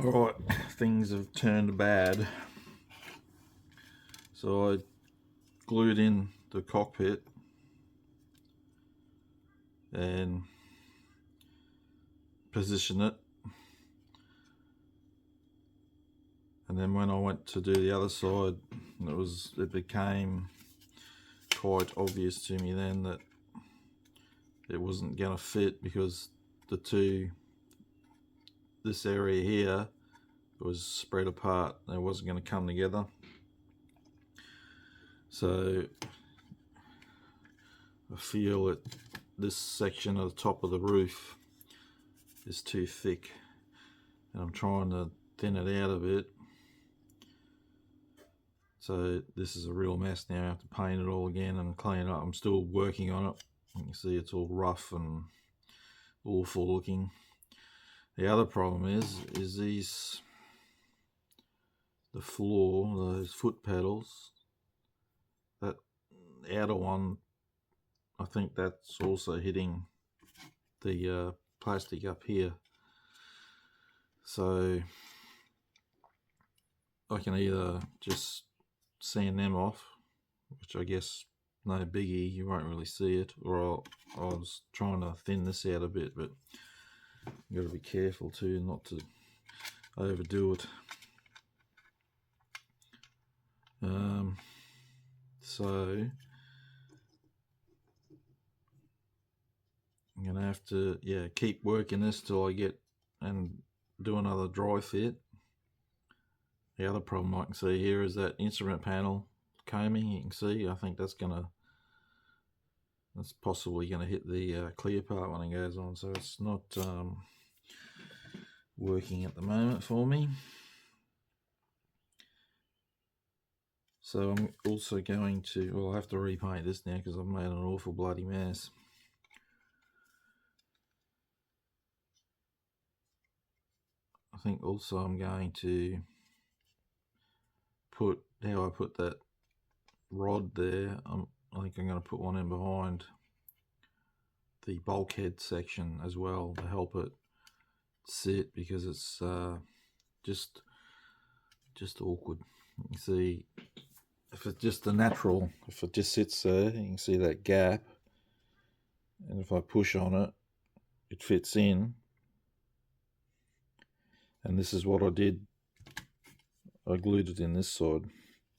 Alright, things have turned bad. So I glued in the cockpit and positioned it, and then when I went to do the other side, it became quite obvious to me then that it wasn't going to fit, because this area here was spread apart. It wasn't going to come together. So I feel that this section of the top of the roof is too thick, and I'm trying to thin it out a bit. So this is a real mess now. I have to paint it all again and clean it up. I'm still working on it. You can see it's all rough and awful looking. The other problem is the floor, those foot pedals, that outer one, I think that's also hitting the plastic up here. So I can either just sand them off, which I guess no biggie, you won't really see it, or I was trying to thin this out a bit, but you got to be careful too not to overdo it. So I'm gonna have to keep working this till I get and do another dry fit. The other problem I can see here is that instrument panel combing. You can see, I think that's possibly gonna hit the clear part when it goes on, so it's not working at the moment for me. So I'm also going to, well, I'll have to repaint this now because I've made an awful bloody mess. I think also I'm going to put, how I put that rod there, I think I'm going to put one in behind the bulkhead section as well to help it sit, because it's just awkward. You can see, if it's just if it just sits there, you can see that gap, and if I push on it, it fits in. And this is what I did. I glued it in this side,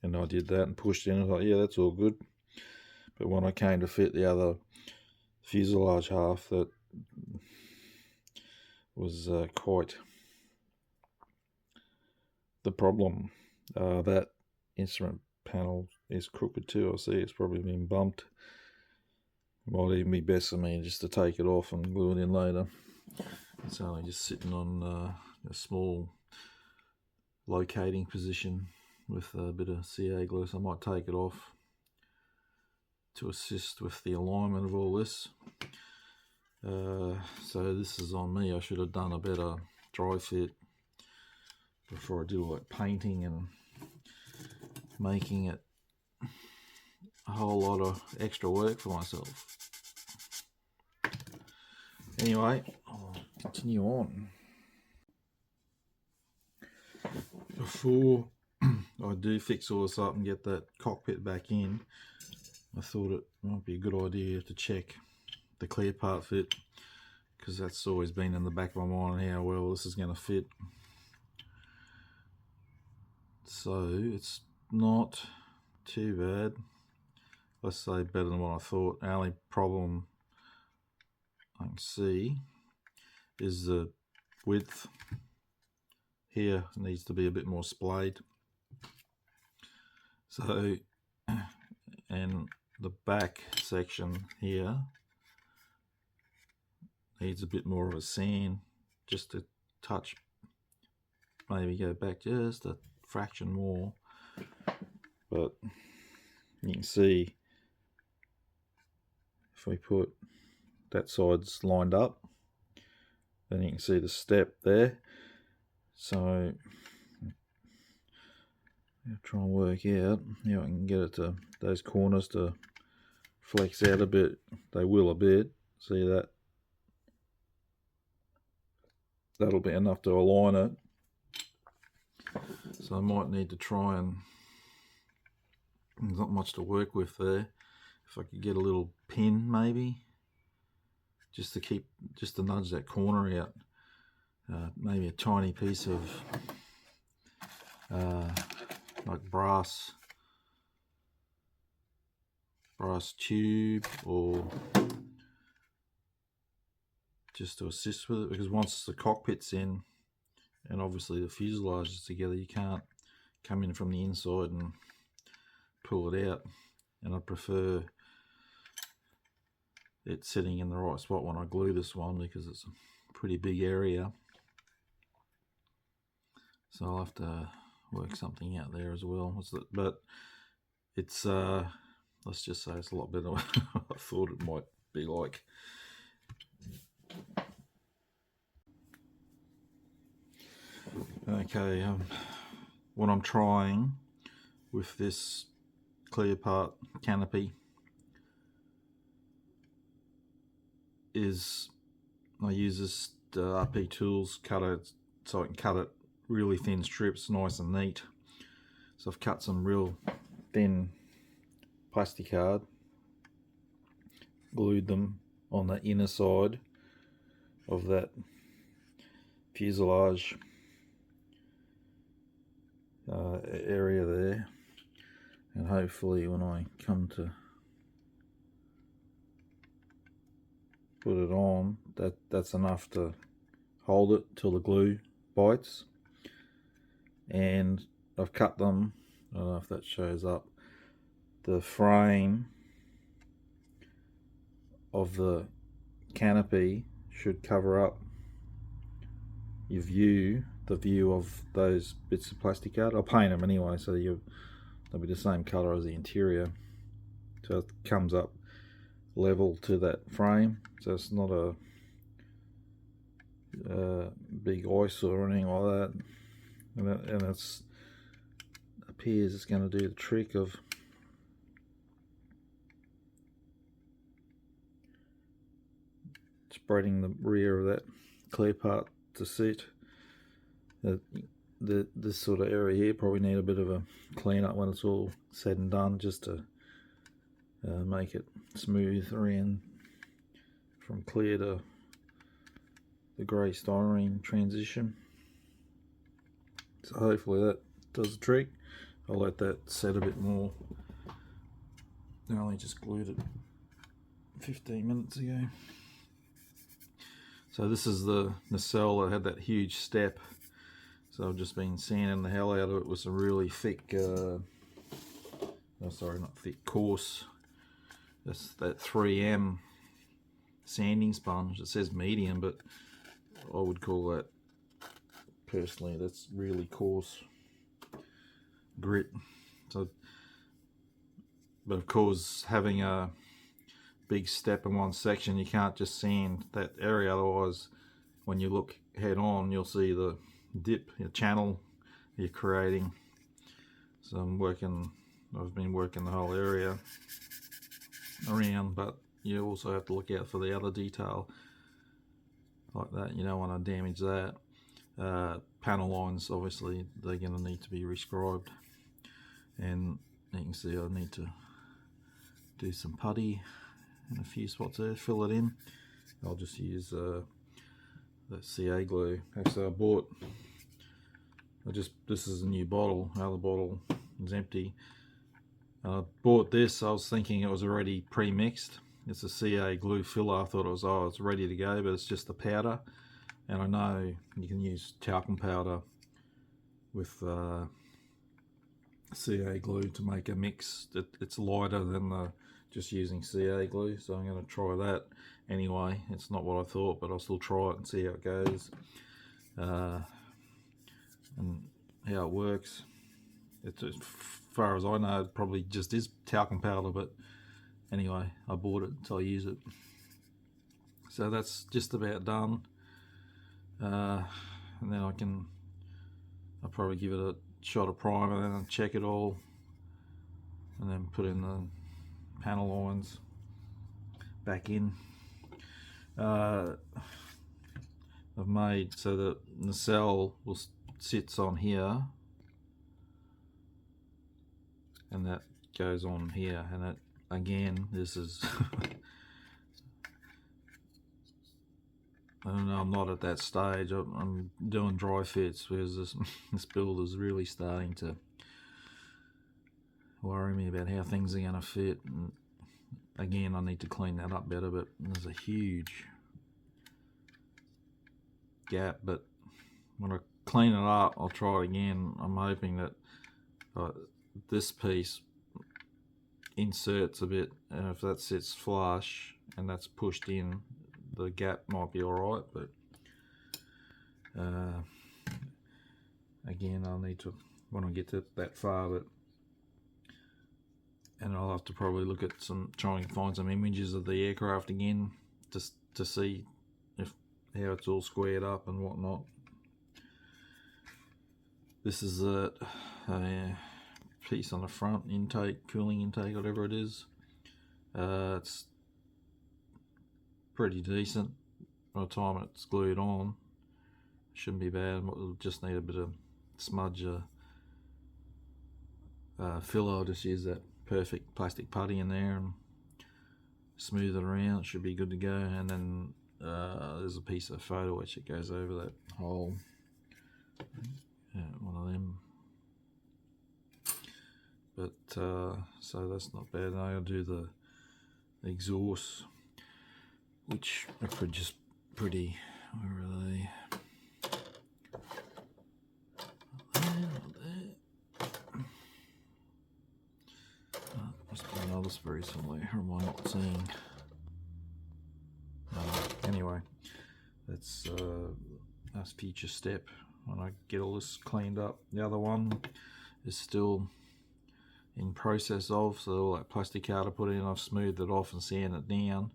and I did that and pushed in. I thought, yeah, that's all good. But when I came to fit the other fuselage half, that was quite the problem. That instrument panel is crooked too. I see it's probably been bumped. It might even be best for me just to take it off and glue it in later. It's only just sitting on a small locating position with a bit of CA glue, so I might take it off to assist with the alignment of all this. So this is on me. I should have done a better dry fit before I did all that painting and making it a whole lot of extra work for myself. Anyway, I'll continue on. Before I do fix all this up and get that cockpit back in, I thought it might be a good idea to check the clear part fit, because that's always been in the back of my mind, how well this is going to fit. So it's not too bad. Let's say better than what I thought. The only problem I can see is the width here needs to be a bit more splayed. So, and the back section here needs a bit more of a sand, just a touch, maybe go back just a fraction more. But you can see, if we put that side's lined up, then you can see the step there. So I'll try and work out how I can get it to those corners to flex out a bit. They will a bit. See that? That'll be enough to align it. So I might need to try, and there's not much to work with there. If I could get a little pin maybe, just to nudge that corner out. Maybe a tiny piece of like brass tube, or just to assist with it, because once the cockpit's in and obviously the fuselage is together, you can't come in from the inside and pull it out, and I prefer it sitting in the right spot when I glue this one, because it's a pretty big area. So I'll have to work something out there as well. But it's let's just say it's a lot better than I thought it might be like. Okay, what I'm trying with this clear part canopy is I use this RP tools cutter, so I can cut it really thin strips, nice and neat. So I've cut some real thin plastic card, glued them on the inner side of that fuselage area there, and hopefully when I come to put it on, that's enough to hold it till the glue bites. And I've cut them, I don't know if that shows up, the frame of the canopy should cover up the view of those bits of plastic card. I'll paint them anyway, so they'll be the same colour as the interior, so it comes up level to that frame, so it's not a big eyesore or anything like that. And it appears it's going to do the trick of spreading the rear of that clear part to sit. This sort of area here probably need a bit of a clean up when it's all said and done, just to make it smooth around from clear to the grey styrene transition. So hopefully that does the trick. I'll let that set a bit more. I only just glued it 15 minutes ago. So this is the nacelle that had that huge step. So I've just been sanding the hell out of it with some really thick, coarse. That's that 3M sanding sponge. It says medium, but I would call that, personally, that's really coarse grit. So, but of course, having a big step in one section, you can't just sand that area, otherwise when you look head on you'll see the dip, the channel you're creating. So I've been working the whole area around, but you also have to look out for the other detail like that. You don't want to damage that. Panel lines, obviously they're going to need to be rescribed, and you can see I need to do some putty in a few spots there, fill it in. I'll just use that CA glue. Actually this is a new bottle. The other bottle is empty. I bought this, I was thinking it was already pre-mixed. It's a CA glue filler. I thought it's ready to go, but it's just the powder. And I know you can use talcum powder with CA glue to make a mix. It's lighter than just using CA glue, so I'm going to try that anyway. It's not what I thought, but I'll still try it and see how it goes, and how it works. It's, as far as I know, it probably just is talcum powder, but anyway, I bought it so I use it. So that's just about done, and then I'll probably give it a shot of primer, and then I'll check it all, and then put in the panel lines back in. I've made so that the nacelle sits on here, and that goes on here, and it again, this is I don't know, I'm not at that stage. I'm doing dry fits because this build is really starting to worry me about how things are going to fit. And again, I need to clean that up better, but there's a huge gap. But when I clean it up, I'll try it again. I'm hoping that this piece inserts a bit, and if that sits flush and that's pushed in, the gap might be alright, but again, I'll need to, when I get to that far, and I'll have to probably look at try and find some images of the aircraft again, just to see how it's all squared up and whatnot. This is a piece on the front, intake, cooling intake, whatever it is. It's pretty decent by the time it's glued on. Shouldn't be bad. It'll just need a bit of smudge filler. I'll just use that perfect plastic putty in there and smooth it around. It should be good to go. And then there's a piece of photo etch that goes over that hole. One of them. But so that's not bad. Now I'll do the exhaust, which are just pretty. Where are they? Must be another very similar. Or am I not seeing? Anyway, that's a future step when I get all this cleaned up. The other one is still in process of, so all that plastic coat I put in, I've smoothed it off and sanded it down.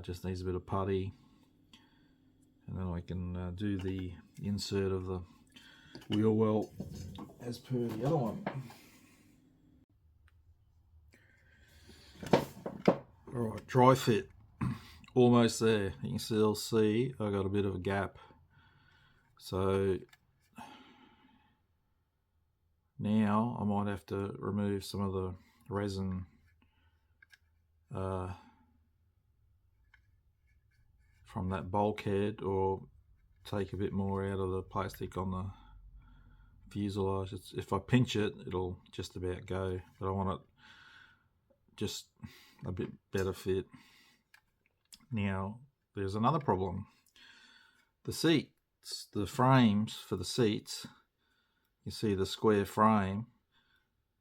Just needs a bit of putty, and then I can do the insert of the wheel well as per the other one. Alright, dry fit. Almost there. You can still see I got a bit of a gap. So now I might have to remove some of the resin from that bulkhead, or take a bit more out of the plastic on the fuselage. If I pinch it, it'll just about go, but I want it just a bit better fit. Now there's another problem. The seats, the frames for the seats, you see the square frame,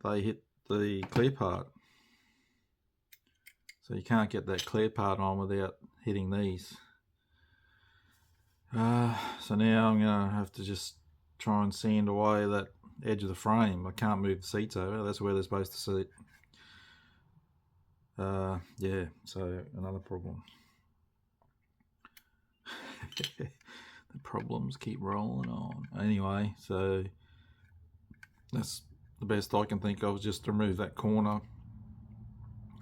they hit the clear part, so you can't get that clear part on without hitting these. So now I'm going to have to just try and sand away that edge of the frame. I can't move the seats over, that's where they're supposed to sit. Yeah, so another problem. The problems keep rolling on. Anyway, so that's the best I can think of, just to remove that corner.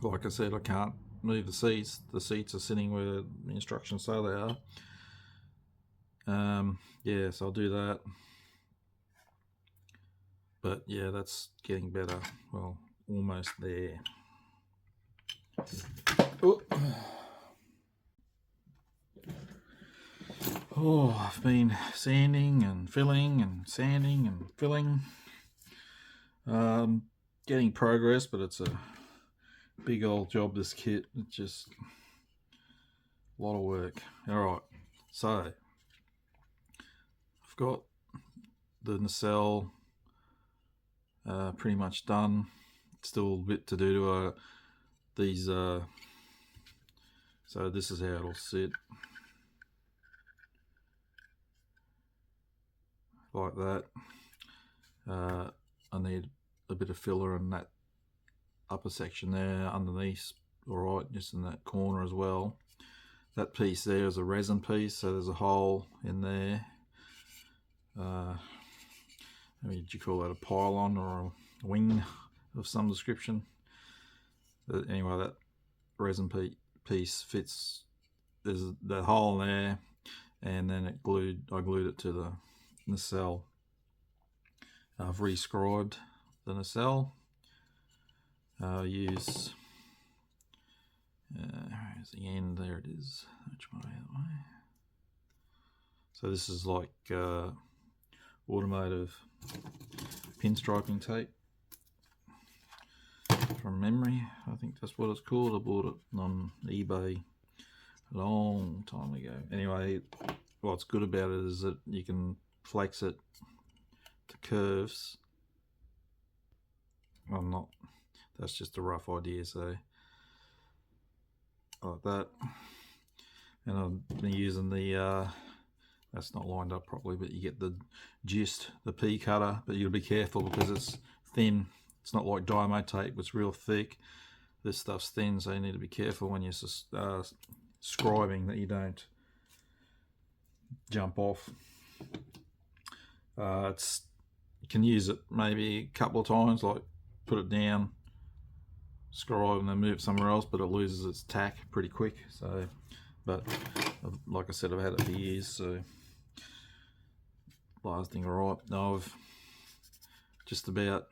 Like I said, I can't move the seats. The seats are sitting where the instructions say they are. Yeah, so I'll do that. But yeah, that's getting better. Well, almost there. Oh, I've been sanding and filling and sanding and filling. Getting progress, but it's a big old job, this kit. It's just a lot of work. Alright, so I've got the nacelle pretty much done. Still a bit to do to these, so this is how it'll sit. Like that. I need a bit of filler in that upper section there underneath, alright, just in that corner as well. That piece there is a resin piece, so there's a hole in there. I mean, did you call that a pylon or a wing of some description? But anyway, that resin piece fits. There's that hole in there, and then I glued it to the nacelle. I've rescribed the nacelle, Use where's the end? There it is. Which way? That way. So this is like automotive pinstriping tape from memory. I think that's what it's called. I bought it on eBay a long time ago. Anyway, what's good about it is that you can flex it to curves. Well, not, that's just a rough idea, so like that. And I've been using the that's not lined up properly, but you get the gist, the P cutter, but you'll be careful because it's thin. It's not like Dymo tape, it's real thick. This stuff's thin, so you need to be careful when you're scribing that you don't jump off. You can use it maybe a couple of times, like put it down, scribe, and then move it somewhere else, but it loses its tack pretty quick. So, but like I said, I've had it for years, so lasting alright. Now I've just about,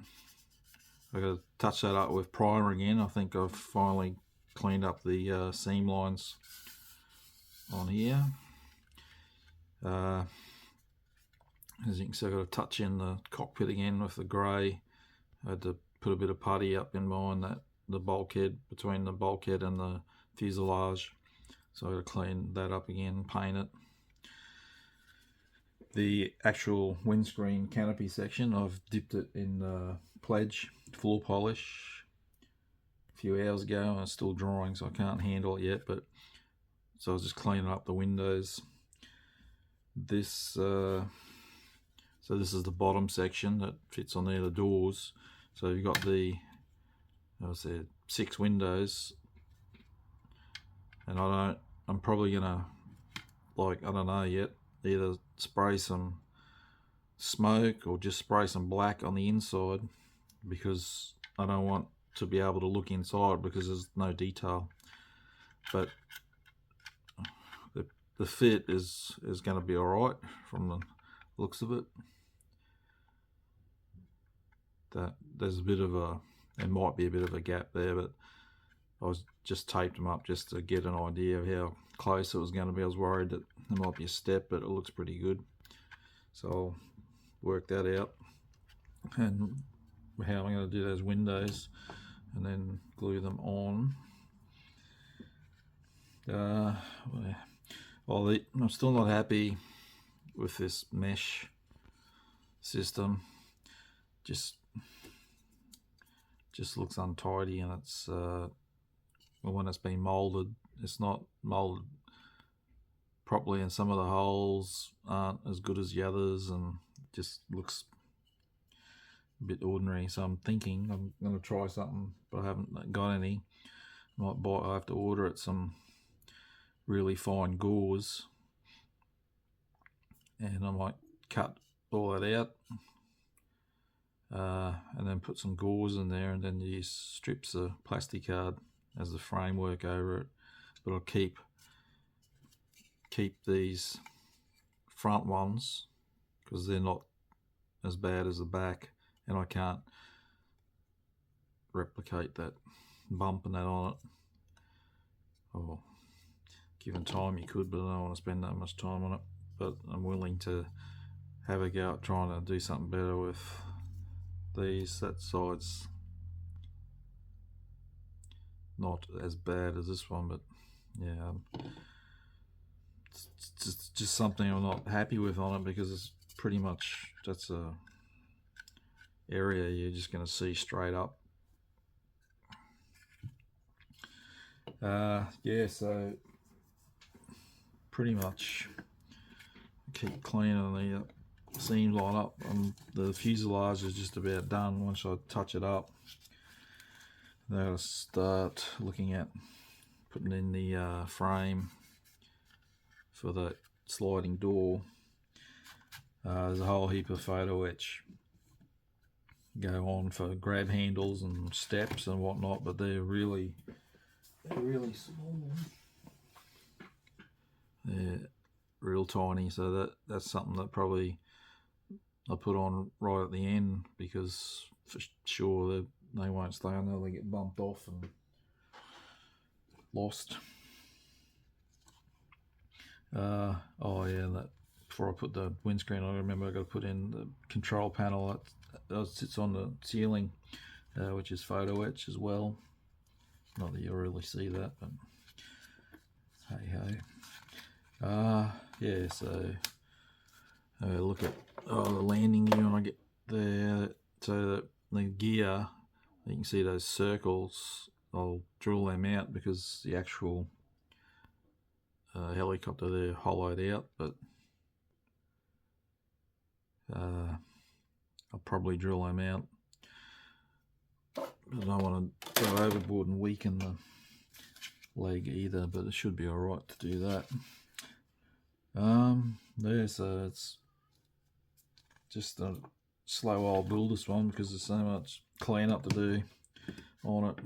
I've got to touch that up with primer again. I think I've finally cleaned up the seam lines on here. As you can see, I've got to touch in the cockpit again with the grey. I had to put a bit of putty up in behind that, the bulkhead, between the bulkhead and the fuselage. So I've got to clean that up again, paint it. The actual windscreen canopy section, I've dipped it in pledge floor polish a few hours ago, and it's still drying, so I can't handle it yet. But so I was just cleaning up the windows. This so this is the bottom section that fits on there, the doors. So you've got the, I said, 6 windows, and I'm probably gonna, like, I don't know yet, either spray some smoke or just spray some black on the inside, because I don't want to be able to look inside because there's no detail. But the fit is going to be alright from the looks of it. That there's a bit of a, there might be a bit of a gap there, but I was just taped them up just to get an idea of how close it was going to be. I was worried that there might be a step, but it looks pretty good. So I'll work that out, and how I'm going to do those windows, and then glue them on. I'm still not happy with this mesh system. Just looks untidy, and it's when it's been molded, it's not molded properly, and some of the holes aren't as good as the others, and just looks a bit ordinary. So I'm thinking I'm going to try something, but I haven't got any. I have to order it some really fine gauze, and I might cut all that out, and then put some gauze in there, and then use strips of plastic card as the framework over it. But I'll keep these front ones because they're not as bad as the back, and I can't replicate that bump and that on it. Oh, given time you could, but I don't want to spend that much time on it. But I'm willing to have a go at trying to do something better with these. That side's not as bad as this one, but yeah, it's just something I'm not happy with on it, because it's pretty much, that's a area you're just going to see straight up. Yeah, so pretty much keep cleaning the seam line up, and the fuselage is just about done. Once I touch it up, then I'll start looking at putting in the frame for the sliding door. There's a whole heap of photo etch go on for grab handles and steps and whatnot, but they're really small. They're real tiny, so that's something that probably I'll put on right at the end, because for sure they won't stay on there, they get bumped off and lost. Oh yeah, that before I put the windscreen on, I remember I got to put in the control panel that sits on the ceiling, which is photo etch as well. Not that you'll really see that, but hey ho. Yeah, so look at the landing gear when I get there. So the gear, you can see those circles. I'll drill them out because the actual helicopter there hollowed out, but I'll probably drill them out. I don't want to go overboard and weaken the leg either, but it should be alright to do that. Yeah, so it's just a slow old build, this one, because there's so much cleanup to do on it.